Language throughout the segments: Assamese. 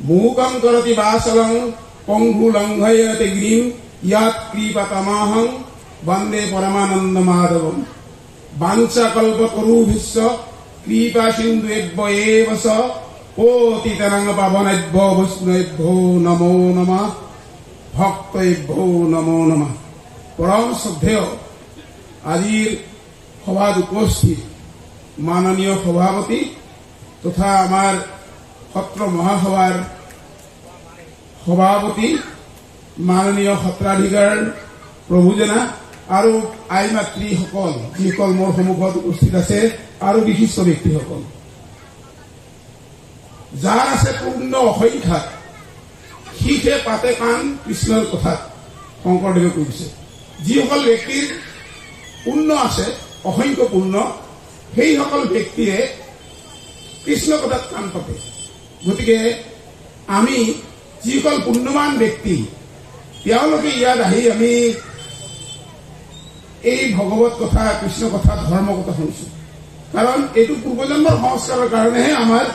मूकं करोति वासलं पंगु लंघयते गिरिं यत् कृपातमहं वन्दे परमानन्दमाधवं वाञ्छाकल्पतरुभ्यश्च कृपा सिन्धुभ्यो एव च पतितपावनेभ्यो वैष्णवेभ्यो नमो नमः भक्तेभ्यो नमो नमः। परम श्रद्धेय आजिर सभात उपस्थित माननीय सभापति तथा आमार सत्र महासभार सभापति माननीय सत्राधिकार प्रभुजना और आई मातृसकल जिসকল मोर सम्मुखत उपस्थित আছে और विशिष्ट व्यक्तिসকল जार আছে पूर्ण असंख्यात शीखे पाते कान कृष्णर कथा शंकरदेवे कइছে जिসকল व्यक्तिर पूर्ण আছে असंख्य पूर्ण সেই সকল ব্যক্তিয়ে কৃষ্ণ কথাত কান পাতে। গতিকে আমি যিসকল পুণ্যৱান ব্যক্তি তেওঁলোকে ইয়াত আহি আমি এই ভগৱত কথা কৃষ্ণ কথা ধৰ্ম কথা শুনিছো কাৰণ এইটো পূৰ্বজন্মৰ সংস্কাৰৰ কাৰণেহে আমাৰ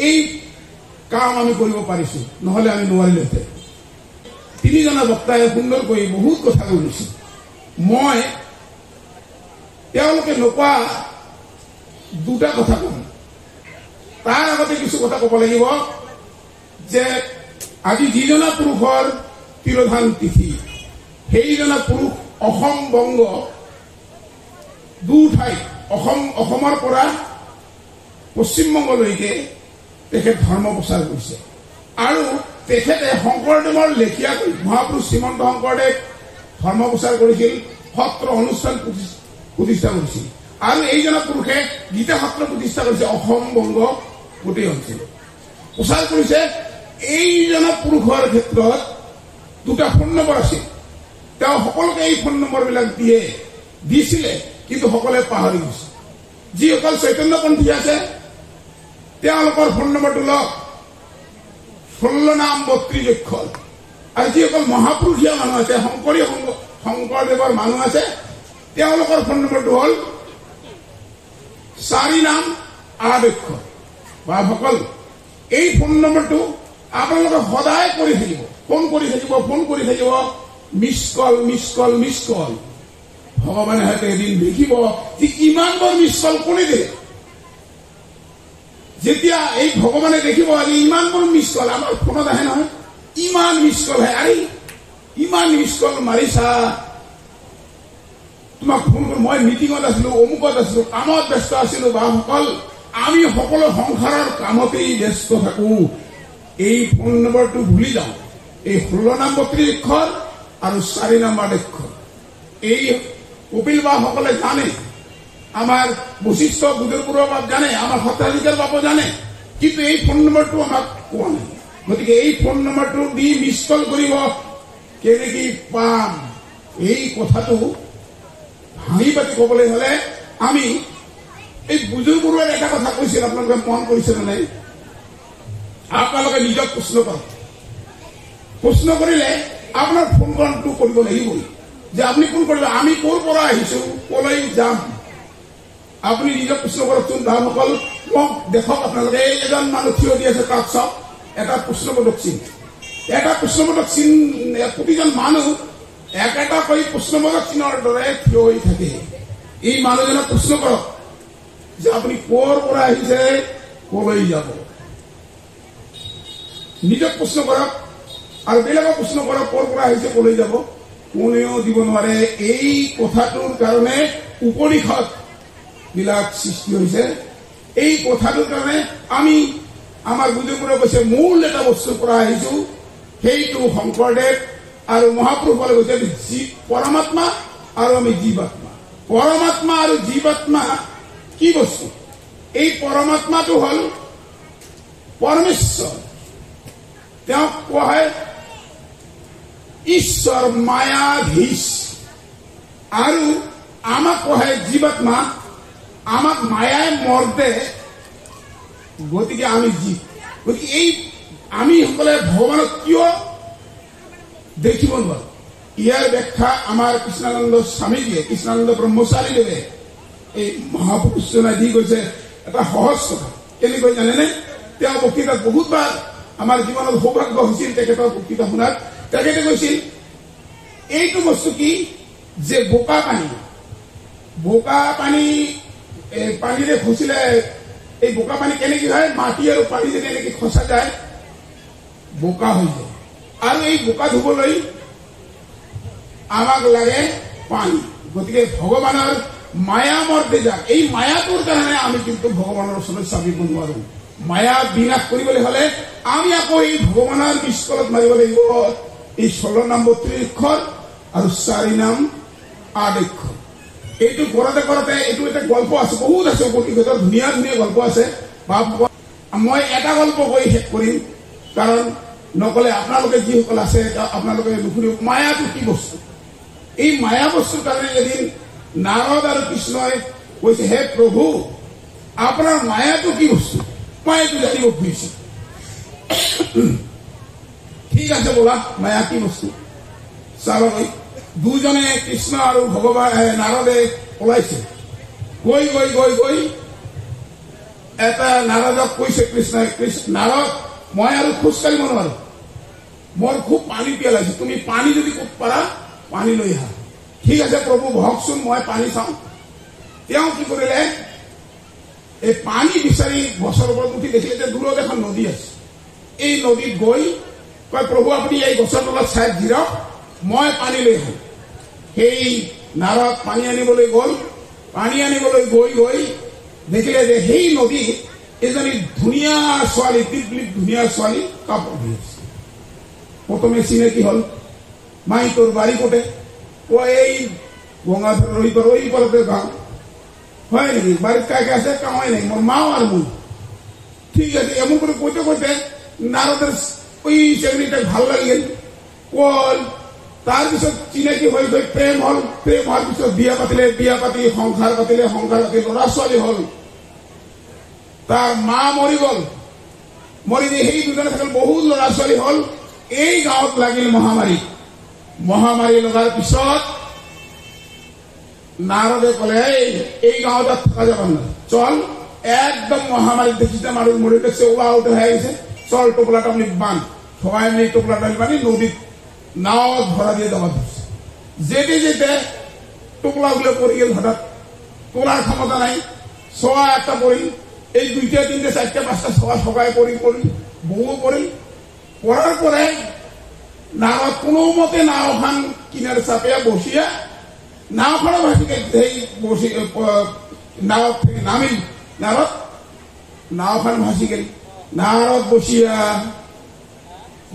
এই কাম আমি কৰিব পাৰিছো নহলে আমি নোৱাৰিলোহেঁতেন। তিনিজনা বক্তাই সুন্দৰকৈ বহুত কথা কৈছে। মই তেওঁলোকে নোকোৱা দুটা কথা কম। তাৰ আগতে কিছু কথা ক'ব লাগিব যে আজি যিজনা পুৰুষৰ তিৰোধান তিথি সেইজনা পুৰুষ অসম বংগ দুঠাই অসমৰ পৰা পশ্চিমবংগলৈকে তেখেত ধৰ্ম প্ৰচাৰ কৰিছে আৰু তেখেতে শংকৰদেৱৰ লেখীয়াকৈ মহাপুৰুষ শ্ৰীমন্ত শংকৰদেৱ ধৰ্ম প্ৰচাৰ কৰিছিল সত্ৰ অনুষ্ঠান প্ৰতিষ্ঠা কৰিছিল আৰু এইজনা পুৰুষে গীতা সত্ৰ প্ৰতিষ্ঠা কৰিছে অসম বংগ গোটেই অঞ্চল প্ৰচাৰ কৰিছে। এইজনা পুৰুষৰ ক্ষেত্ৰত দুটা ফোন নম্বৰ আছিল। তেওঁ সকলোকে এই ফোন নম্বৰবিলাক দিছিলে কিন্তু সকলোৱে পাহৰি গৈছে। যিসকল চৈতন্যপন্থী আছে তেওঁলোকৰ ফোন নম্বৰটো লওক 16 নাম 32 অক্ষৰ আৰু যিসকল মহাপুৰুষীয় মানুহ আছে শংকৰদেৱৰ মানুহ আছে তেওঁলোকৰ ফোন নম্বৰটো হ'ল 4 নাম 8 অক্ষৰ। বাসকল এই ফোন নম্বৰটো আপোনালোকে সদায় কৰি থাকিব, ফোন কৰি থাকিব মিছ কল। ভগৱানে হয়তো এদিন দেখিব যে ইমানবোৰ মিছ কল কোনে দিয়ে। যেতিয়া এই ভগৱানে দেখিব আজি ইমানবোৰ মিছ কল আমাৰ ফোনত আহে নহয়, ইমান মিছ কল আহে, আৰে ইমান মিছ কল মাৰিছা, তোমাক ফোন কৰি মই মিটিঙত আছিলো, অমুকত আছিলো, কামত ব্যস্ত আছিলো। বাসকল আমি সকলো সংসাৰৰ কামতেই ব্যস্ত থাকো, এই ফোন নম্বৰটো ভুলি যাওঁ। এই 16 নাম 32 অক্ষৰ আৰু 4 নম্বৰ অক্ষৰ এই কপিল বাসকলে জানে, আমাৰ বশিষ্ঠ বুধুৰপুৰৰ বাপ জানে, আমাৰ সত্ৰাধিকাৰ বাপো জানে, কিন্তু এই ফোন নম্বৰটো আমাক কোৱা নাই। গতিকে এই ফোন নম্বৰটো দি মিছ কল কৰিব কেনেকে পাম এই কথাটো ভাঙি পাতি ক'বলৈ হলে আমি এই বুজুৰ্গবোৰৰ এটা কথা কৈছিল, আপোনালোকে মন কৰিছে নে নাই? আপোনালোকে নিজক প্ৰশ্ন কৰক। প্ৰশ্ন কৰিলে আপোনাৰ ফোন কলটো কৰিব লাগিবই যে আপুনি ফোন কৰিব, আমি ক'ৰ পৰা আহিছো, ক'লৈ যাম। আপুনি নিজক প্ৰশ্ন কৰকচোন। দাসকল মোক দেখক, আপোনালোকে এজন মানুহ থিয় দি আছে তাত চাওক, এটা প্ৰশ্নবোধক চিন, প্ৰতিজন মানুহ একেটা কৰি প্ৰশ্নবোধক চিনৰ দৰে থিয় হৈ থাকে। এই মানুহজনক প্ৰশ্ন কৰক যে আপুনি ক'ৰ পৰা আহিছে, ক'লৈ যাব। নিজক প্ৰশ্ন কৰক আৰু বেলেগক প্ৰশ্ন কৰক ক'ৰ পৰা আহিছে, ক'লৈ যাব। কোনেও দিব নোৱাৰে। এই কথাটোৰ কাৰণে উপনিষদ বিলাক সৃষ্টি হৈছে। এই কথাটোৰ কাৰণে আমি আমাৰ বুজুৰ্গবোৰে কৈছে মূল এটা বস্তুৰ পৰা আহিছো, সেইটো শংকৰদেৱ আৰু মহাপুৰুষসকলে কৈছে পৰমাত্মা আৰু আমি জীৱাত্মা। পৰমাত্মা আৰু জীৱাত্মা কি বস্তু? এই পৰমাত্মাটো হল পৰমেশ্বৰ, তেওঁক কোৱা হয় ঈশ্বৰ মায়াধীশ, আৰু আমাক কোৱা হয় জীৱাত্মা, আমাক মায়াই মৰ্দে, গতিকে আমি জীৱ। গতিকে এই আমি সকলে ভগৱানক কিয় দেখিব নোৱাৰো, ইয়াৰ ব্যাখ্যা আমাৰ কৃষ্ণানন্দ স্বামীজীয়ে, কৃষ্ণানন্দ ব্ৰহ্মচাৰীদেৱে এই মহাপুৰুষজনাই দি গৈছে এটা সহজ কথা। কেনেকৈ জানেনে? তেওঁ বক্তৃতাত বহুতবাৰ আমাৰ জীৱনত সৌভাগ্য হৈছিল তেখেতৰ বক্তৃতা শুনাত। তেখেতে কৈছিল এইটো বস্তু কি যে বোকা পানী পানীৰে খচিলে এই বোকা পানী কেনেকে হয়, মাটি আৰু পানী যদি এনেকে খচা যায় বোকা হৈ যায়। আৰু এই বোকা ধুবলৈ আমাক লাগে পানী। গতিকে ভগৱানৰ মায়া মৰ্দে যাক, এই মায়াটোৰ কাৰণে আমি কিন্তু ভগৱানৰ ওচৰত চাবিব নোৱাৰো। মায়া বিনাশ কৰিবলৈ হলে আমি আকৌ এই ভগৱানৰ বিস্কলত মাৰিব লাগিব এই 16 নাম 32 অক্ষৰ আৰু 4 নাম 8 অক্ষৰ। এইটো কৰোঁতে কৰোঁতে এইটো এটা গল্প আছে, বহুত আছে, উপনিষদৰ ধুনীয়া ধুনীয়া গল্প আছে। মই এটা গল্প কৈ শেষ কৰিম, কাৰণ নকলে আপোনালোকে যিসকল আছে আপোনালোকে নুশুনিব। মায়াটো কি বস্তু? এই মায়া বস্তুৰ কাৰণে এদিন নাৰদ আৰু কৃষ্ণই কৈছে, হে প্ৰভু আপোনাৰ মায়াটো কি বস্তু? মই এইটো জানিব খুজিছো। ঠিক আছে বোলা, মায়া কি বস্তু চাবলৈ দুজনে কৃষ্ণ আৰু ভগৱান নাৰদে ওলাইছে। গৈ গৈ গৈ গৈ এটা নাৰদক কৈছে কৃষ্ণই, নাৰদ মই আৰু খোজকাঢ়িব নোৱাৰো, মোৰ খুব পানী পিয়ালাইছে, তুমি পানী যদি ক'ত পাৰা পানী লৈ আহা। ঠিক আছে প্ৰভু বহকচোন, মই পানী চাওঁ। তেওঁ কি কৰিলে, এই পানী বিচাৰি গছৰ ওপৰত উঠি দেখিলে যে দূৰত এখন নদী আছে। এই নদীত গৈ কয়, প্ৰভু আপুনি এই গছৰ তলত চাই জিৰাওক, মই পানী লৈ আহো। সেই নাৰদ পানী আনিবলৈ গ'ল। পানী আনিবলৈ গৈ গৈ দেখিলে যে সেই নদীত এজনী ধুনীয়া ছোৱালী, টিপলিপ ধুনীয়া ছোৱালী কাপোৰ ধুই আছে। প্ৰথমে চিনাকি হল, মাই তোৰ বাড়ি কোটে? এই গঙ্গাধর রহিতর ওই পরতে গাঁও। হয় নাকি? বাড়ির কাকে আছে? কামাই নাই, মোর মাও আর মুই। ঠিক আছে, এমন করে কইতে কইতে নারদের ওই চাকরিটা ভাল লাগিল। কল তার পিছত চিনাকি হয়ে গৈ প্রেম হল। প্রেম হওয়ার পিছত বিয়া পাতিলে, বিয়া পাতি সংসার পাতিলে, সংসার পাতি ল'ৰা ছোৱালী হল। তাৰ মা মৰি গল, মৰি যে সেই দুজনে থাকিল, বহুত ল'ৰা ছোৱালী হল। এই গাঁৱত লাগিল মহামাৰী। মহামাৰী লগাৰ পিছত নাৰদে কলে, এই গাঁৱত থকা যাব না, চল একদম মহামারী দেখিছে মানুষ মরে গেছে, ওলা উঠে হয়ে গেছে, চল টোপলাটা আপনি বান। সবাই মিলে টোপলাটা বানি নদীত নাও ভরা দিয়ে দেওয়া ধরছে। যেতে যেতে টোপলাগুলো পড়ে গেল, হঠাৎ তোলার ক্ষমতা নাই, সোয়া একটা পড়ি, এই 2টা 3টে 4টে 5টা সোয়া সবাই পড়ি বউ পড়ি। পড়ার পরে নারদ কোনো মতে নাওখান কিনারে চাপিয়া বসিয়া নাওখানে ভাসিকে বসি নাও থেকে নামিল। নারদ নাওখান ভাসি গেল। নারদ বসিয়া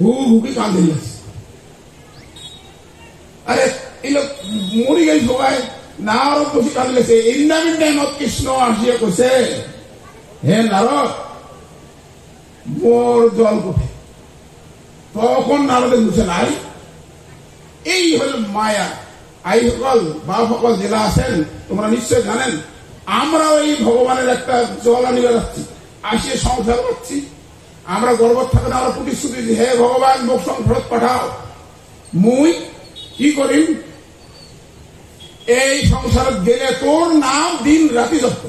হুকি কান্দি লাগছে। আরে এই লোক মরি গেল সবাই। নারদ বসি কান্দি লাগছে। ইন্দামিন টাইমত কৃষ্ণ আসিয়া কৈছে, হে নারদ মোর জল কোথায়? তখন নারদে বুঝে নাই, এই হল মায়া। আইসকল বাপসকল জেলা আছেন, তোমরা নিশ্চয় জানেন, আমরাও এই ভগবানের একটা জল আনিবে যাচ্ছি, আসিয়ে সংসার পাচ্ছি। আমরা গর্বত থাকে না, আমরা প্রতিশ্রুতি দিই, হে ভগবান মোক সংসারত পাঠাও। মুই কি করিম, এই সংসারত গেলে তোর নাম দিন রাতি জপ।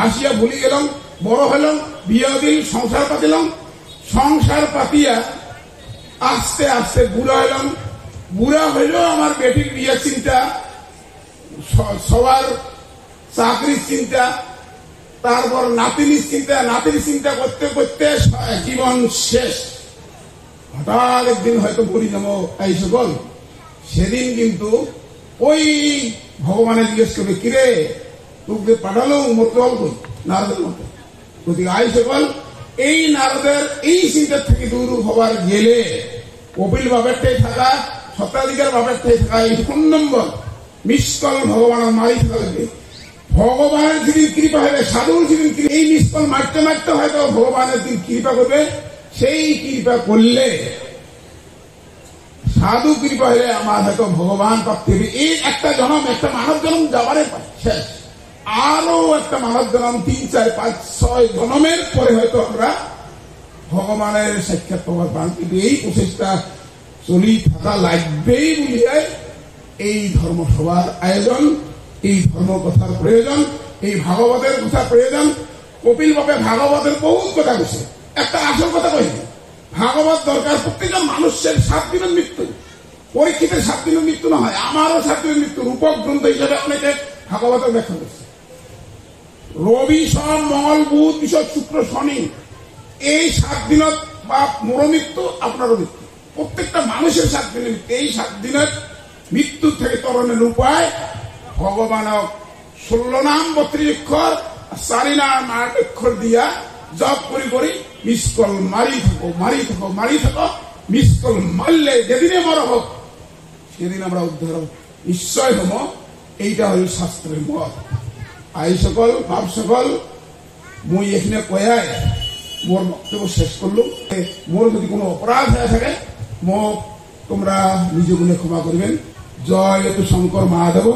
আসিয়া ভুলি গেলাম, বড় হলাম, বিয়া দিল, সংসার পাতিলাম। সংসার পাতিয়া আস্তে আস্তে বুড়া হইলাম। বুড়া হইলেও আমার বেটির বিয়ে চিন্তা, সবার চাকরির চিন্তা, তারপর নাতিনির চিন্তা, নাতির চিন্তা করতে করতে জীবন শেষ। হঠাৎ একদিন হয়তো মরি যাবো এই সকল। সেদিন কিন্তু ওই ভগবানের জিজ্ঞেস করবে, কিরে তোকে পাঠালো মোর জল কই? নারদের মতো। গতিকে আই সকল এই নারদের এই চিন্তার থেকে দূর হবার গেলে কপিল বাবেরটাই থাকা, সত্রাধিকার বাবেরটাই থাকা, এই 4 নম্বর মিসকল ভগবানের মারি থাকা লাগবে। ভগবানের যেদিন কৃপা হবে, সাধুর যেদিন এই মিসকল মারতে মারতে হয়তো ভগবানের দিন কৃপা করবে। সেই কৃপা করলে, সাধু কৃপা হলে আমার হয়তো ভগবান প্রাপ্তি হবে। এই একটা জন্ম, একটা মানব জন্ম যাবারে শেষ। আরো একটা মানব জন্ম 3, 4, 5, 6 জন্মের পরে হয়তো আমরা ভগবানের সাক্ষাৎ পাওয়ার পান। কিন্তু এই প্রচেষ্টা চলি থাকা লাগবেই বলিয়ায় এই ধর্মসভার আয়োজন, এই ধর্ম কথার প্রয়োজন, এই ভাগবতের কথা প্রয়োজন। কপিল বাপে ভাগবতের বহুত কথা কৈছে। একটা আসল কথা কইনি, ভাগবত দরকার প্রত্যেকটা মানুষের 7 দিনের মৃত্যু, পরীক্ষিতের 7 দিনের মৃত্যু না হয়, আমারও 7 দিনের মৃত্যু রূপক গ্রন্থ হিসেবে অনেকে ভাগবতের ব্যাখ্যা করছে। রবি সোম মঙ্গল বুধ বৃহস্পতি শুক্র শনি এই 7 দিনত বা মোর মৃত্যু আপনারও মৃত্যু, প্রত্যেকটা মানুষের 7 দিনের মৃত্যু। এই 7 দিনের মৃত্যু থেকে তরণের উপায় ভগবানক 16 নাম 32 অক্ষর 4 নাম 8 অক্ষর দিয়া জপ করি মিসকল মারি থাকো মিসকল মারলে যেদিনে মর হোক সেদিন আমরা উদ্ধার নিশ্চয় হম। এইটা হল শাস্ত্রের মত। আই সকল বাপ সকল মুই এখানে কয়ায় মোর বক্তব্য শেষ করলুম। মোর যদি কোনো অপরাধ হয়ে থাকে মোক তোমরা নিজ গুণে ক্ষমা করবেন। জয় হেতু শঙ্কর মহাদেব,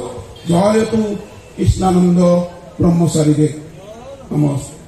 জয় হেতু কৃষ্ণানন্দ ব্রহ্মচারীদেব। নমস্কার।